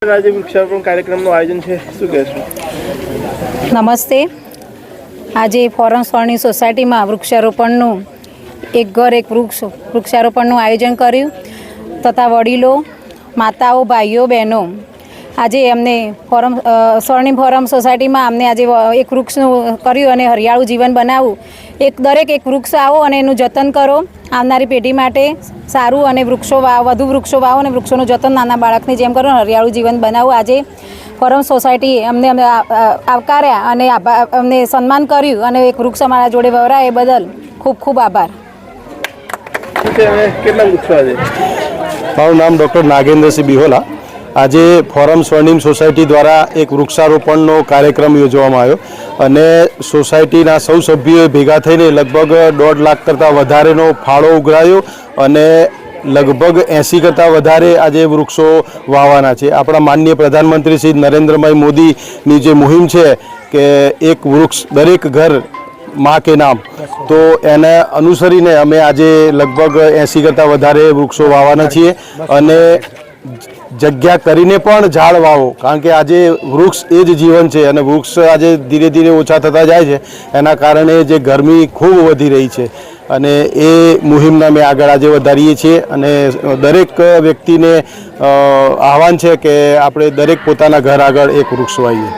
બેન, આજે વૃક્ષારોપણ કાર્યક્રમનું આયોજન છે, શું કહેશો? નમસ્તે. આજે ફોરમ સ્વર્ણિમ સોસાયટીમાં વૃક્ષારોપણનું એક ઘર એક વૃક્ષારોપણનું આયોજન કર્યું તથા વડીલો, માતાઓ, ભાઈઓ, બહેનો આજે અમને સ્વર્ણિમ ફોરમ સોસાયટીમાં અમને આજે એક વૃક્ષનું કર્યું અને હરિયાળું જીવન બનાવવું. દરેક એક વૃક્ષ આવો અને એનું જતન કરો, આવનારી પેઢી માટે સારું, અને વધુ વૃક્ષો વાવો અને વૃક્ષોનું જતન નાના બાળકની જેમ કરો, હરિયાળું જીવન બનાવવું. આજે ફોરમ સોસાયટીએ અમને આવકાર્યા અને અમને સન્માન કર્યું અને એક વૃક્ષ અમારા જોડે વવરાય એ બદલ ખૂબ ખૂબ આભાર. કેટલા વૃક્ષો આજે? મારું નામ ડૉક્ટર નાગેન્દ્રસિંહ બિહોલા. આજે ફોરમ સ્વર્ણિમ સોસાયટી દ્વારા એક વૃક્ષારોપણનો કાર્યક્રમ યોજવામાં આવ્યો અને સોસાયટીના સૌ સભ્યોએ ભેગા થઈને લગભગ 1.5 લાખ કરતાં વધારેનો ફાળો ઉઘરાયો અને લગભગ 80 કરતાં વધારે આજે વૃક્ષો વાવવાના છે. આપણા માનનીય પ્રધાનમંત્રી શ્રી નરેન્દ્રભાઈ મોદીની જે મુહિમ છે કે એક વૃક્ષ દરેક ઘર માં કે નામ, તો એને અનુસરીને અમે આજે લગભગ 80 કરતાં વધારે વૃક્ષો વાવવાના છીએ. અને જગ્યા કરીને પણ ઝાડ વાવો, કારણ કે આજે વૃક્ષ એ જ જીવન છે અને વૃક્ષ આજે ધીરે ધીરે ઓછા થતા જાય છે. એના કારણે જે ગરમી ખૂબ વધી રહી છે અને એ મુહિમને અમે આગળ આજે વધારીએ છીએ અને દરેક વ્યક્તિને આહવાન છે કે આપણે દરેક પોતાના ઘર આગળ એક વૃક્ષ વાવીએ.